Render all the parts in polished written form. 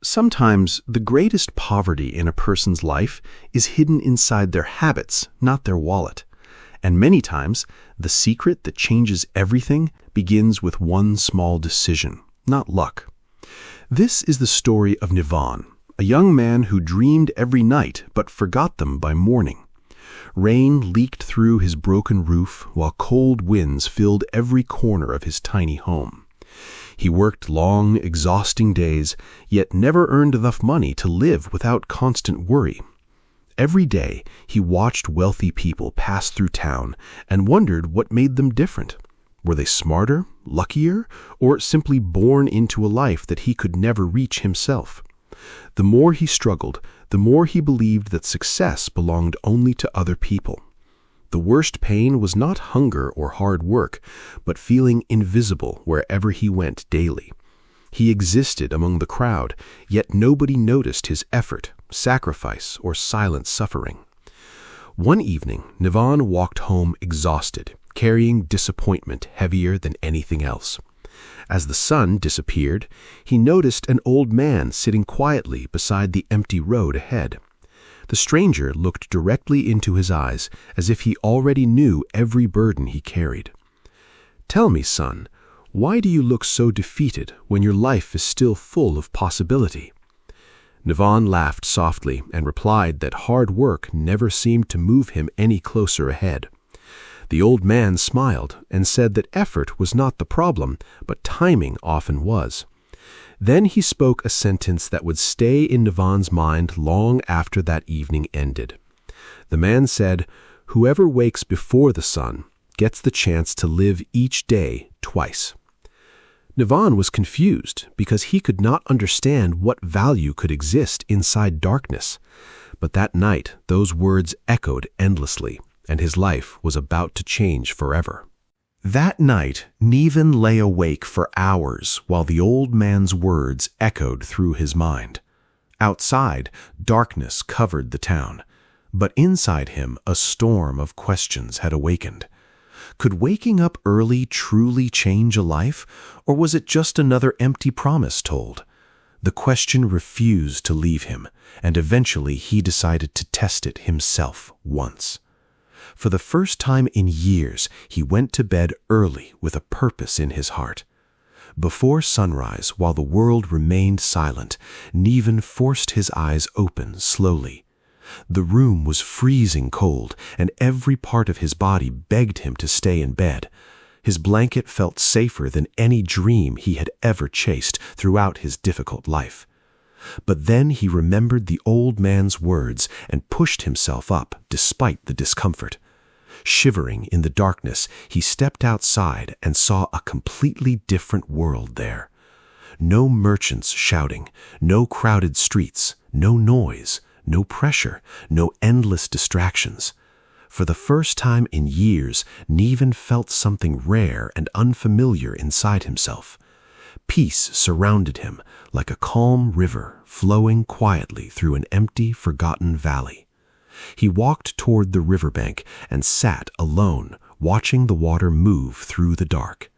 Sometimes the greatest poverty in a person's life is hidden inside their habits, not their wallet. And many times, the secret that changes everything begins with one small decision, not luck. This is the story of Nivan, a young man who dreamed every night but forgot them by morning. Rain leaked through his broken roof while cold winds filled every corner of his tiny home. He worked long, exhausting days, yet never earned enough money to live without constant worry. Every day, he watched wealthy people pass through town and wondered what made them different. Were they smarter, luckier, or simply born into a life that he could never reach himself? The more he struggled, the more he believed that success belonged only to other people. The worst pain was not hunger or hard work, but feeling invisible wherever he went daily. He existed among the crowd, yet nobody noticed his effort, sacrifice, or silent suffering. One evening, Nivan walked home exhausted, carrying disappointment heavier than anything else. As the sun disappeared, he noticed an old man sitting quietly beside the empty road ahead. The stranger looked directly into his eyes as if he already knew every burden he carried. "Tell me, son, why do you look so defeated when your life is still full of possibility?" Nivan laughed softly and replied that hard work never seemed to move him any closer ahead. The old man smiled and said that effort was not the problem, but timing often was. Then he spoke a sentence that would stay in Nivan's mind long after that evening ended. The man said, "Whoever wakes before the sun gets the chance to live each day twice." Nivan was confused because he could not understand what value could exist inside darkness. But that night, those words echoed endlessly, and his life was about to change forever. That night, Nivan lay awake for hours while the old man's words echoed through his mind. Outside, darkness covered the town, but inside him a storm of questions had awakened. Could waking up early truly change a life, or was it just another empty promise told? The question refused to leave him, and eventually he decided to test it himself once. For the first time in years, he went to bed early with a purpose in his heart. Before sunrise, while the world remained silent, Nivan forced his eyes open slowly. The room was freezing cold, and every part of his body begged him to stay in bed. His blanket felt safer than any dream he had ever chased throughout his difficult life. But then he remembered the old man's words and pushed himself up despite the discomfort. Shivering in the darkness, he stepped outside and saw a completely different world there. No merchants shouting, no crowded streets, no noise, no pressure, no endless distractions. For the first time in years, Nivan felt something rare and unfamiliar inside himself. Peace surrounded him like a calm river flowing quietly through an empty, forgotten valley. He walked toward the riverbank and sat alone, watching the water move through the dark.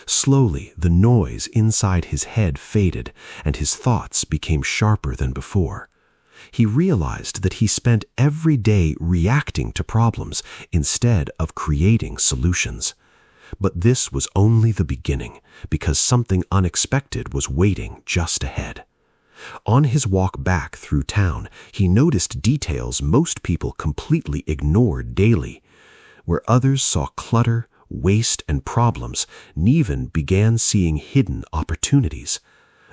Slowly, the noise inside his head faded, and his thoughts became sharper than before. He realized that he spent every day reacting to problems instead of creating solutions. But this was only the beginning, because something unexpected was waiting just ahead. On his walk back through town, he noticed details most people completely ignored daily. Where others saw clutter, waste, and problems, Nivan began seeing hidden opportunities.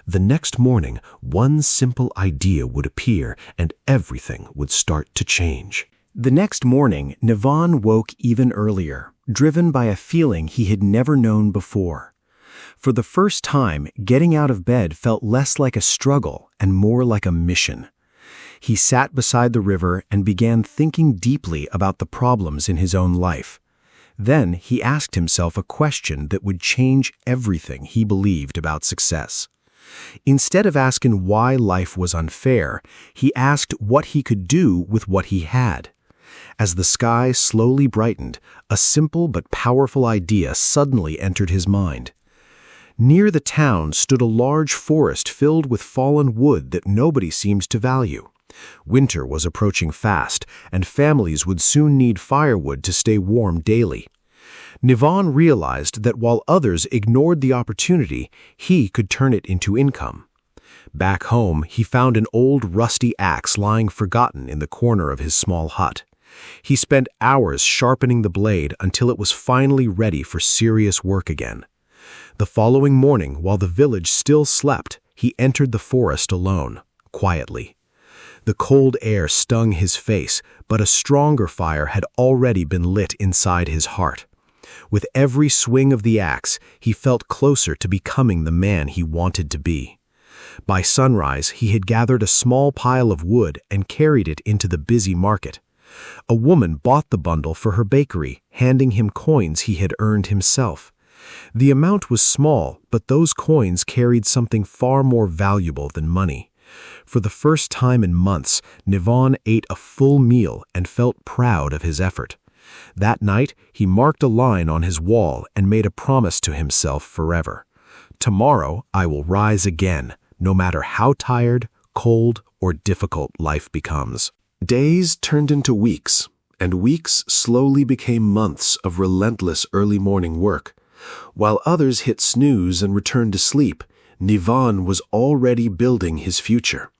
The next morning, one simple idea would appear, and everything would start to change. The next morning, Nivan woke even earlier, driven by a feeling he had never known before. For the first time, getting out of bed felt less like a struggle and more like a mission. He sat beside the river and began thinking deeply about the problems in his own life. Then he asked himself a question that would change everything he believed about success. Instead of asking why life was unfair, he asked what he could do with what he had. As the sky slowly brightened, a simple but powerful idea suddenly entered his mind. Near the town stood a large forest filled with fallen wood that nobody seemed to value. Winter was approaching fast, and families would soon need firewood to stay warm daily. Nivan realized that while others ignored the opportunity, he could turn it into income. Back home, he found an old rusty axe lying forgotten in the corner of his small hut. He spent hours sharpening the blade until it was finally ready for serious work again. The following morning, while the village still slept, he entered the forest alone, quietly. The cold air stung his face, but a stronger fire had already been lit inside his heart. With every swing of the axe, he felt closer to becoming the man he wanted to be. By sunrise, he had gathered a small pile of wood and carried it into the busy market. A woman bought the bundle for her bakery, handing him coins he had earned himself. The amount was small, but those coins carried something far more valuable than money. For the first time in months, Nivan ate a full meal and felt proud of his effort. That night, he marked a line on his wall and made a promise to himself forever. Tomorrow, I will rise again, no matter how tired, cold, or difficult life becomes. Days turned into weeks, and weeks slowly became months of relentless early morning work. While others hit snooze and returned to sleep, Nivan was already building his future.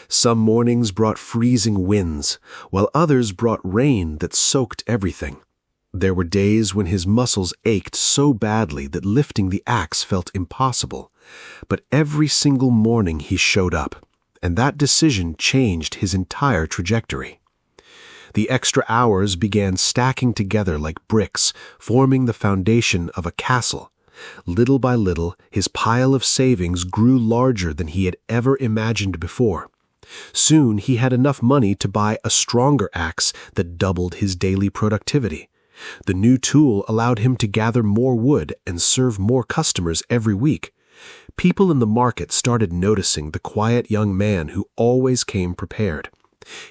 Some mornings brought freezing winds, while others brought rain that soaked everything. There were days when his muscles ached so badly that lifting the axe felt impossible. But every single morning he showed up, and that decision changed his entire trajectory. The extra hours began stacking together like bricks, forming the foundation of a castle. Little by little, his pile of savings grew larger than he had ever imagined before. Soon he had enough money to buy a stronger axe that doubled his daily productivity. The new tool allowed him to gather more wood and serve more customers every week. People in the market started noticing the quiet young man who always came prepared.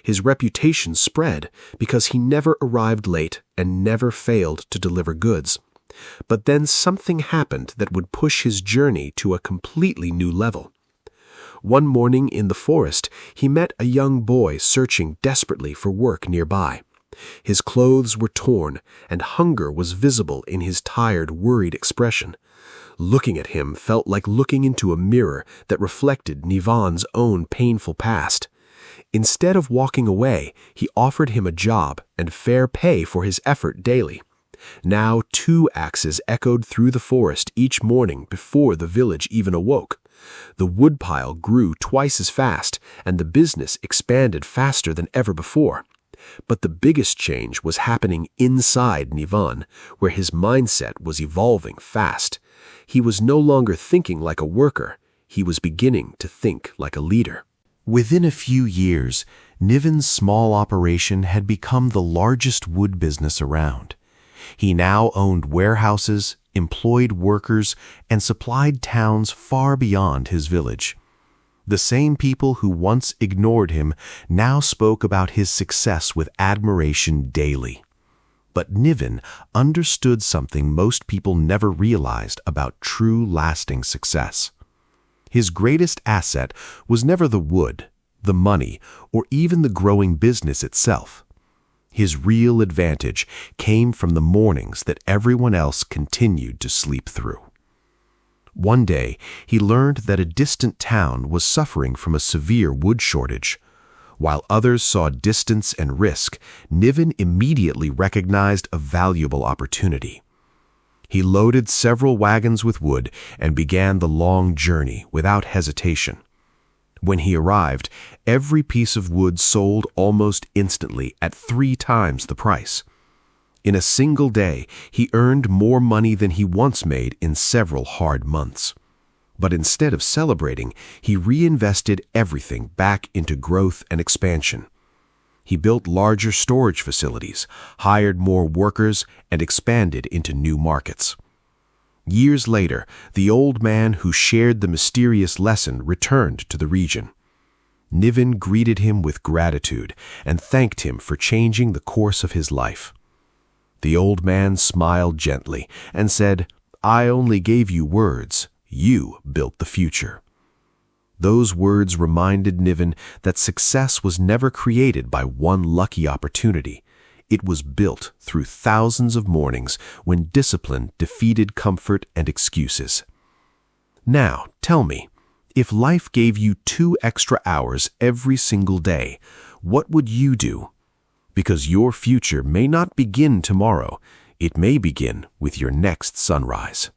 His reputation spread because he never arrived late and never failed to deliver goods. But then something happened that would push his journey to a completely new level. One morning in the forest, he met a young boy searching desperately for work nearby. His clothes were torn, and hunger was visible in his tired, worried expression. Looking at him felt like looking into a mirror that reflected Nivan's own painful past. Instead of walking away, he offered him a job and fair pay for his effort daily. Now 2 axes echoed through the forest each morning before the village even awoke. The woodpile grew twice as fast, and the business expanded faster than ever before. But the biggest change was happening inside Nivan, where his mindset was evolving fast. He was no longer thinking like a worker. He was beginning to think like a leader. Within a few years, Nivan's small operation had become the largest wood business around. He now owned warehouses, employed workers, and supplied towns far beyond his village. The same people who once ignored him now spoke about his success with admiration daily. But Nivan understood something most people never realized about true, lasting success. His greatest asset was never the wood, the money, or even the growing business itself. His real advantage came from the mornings that everyone else continued to sleep through. One day, he learned that a distant town was suffering from a severe wood shortage. While others saw distance and risk, Nivan immediately recognized a valuable opportunity. He loaded several wagons with wood and began the long journey without hesitation. When he arrived, every piece of wood sold almost instantly at 3 times the price. In a single day, he earned more money than he once made in several hard months. But instead of celebrating, he reinvested everything back into growth and expansion. He built larger storage facilities, hired more workers, and expanded into new markets. Years later, the old man who shared the mysterious lesson returned to the region. Nivan greeted him with gratitude and thanked him for changing the course of his life. The old man smiled gently and said, "I only gave you words, You built the future. Those words reminded Niven that success was never created by one lucky opportunity. It was built through thousands of mornings when discipline defeated comfort and excuses. Now, tell me, if life gave you 2 extra hours every single day, what would you do? Because your future may not begin tomorrow, it may begin with your next sunrise.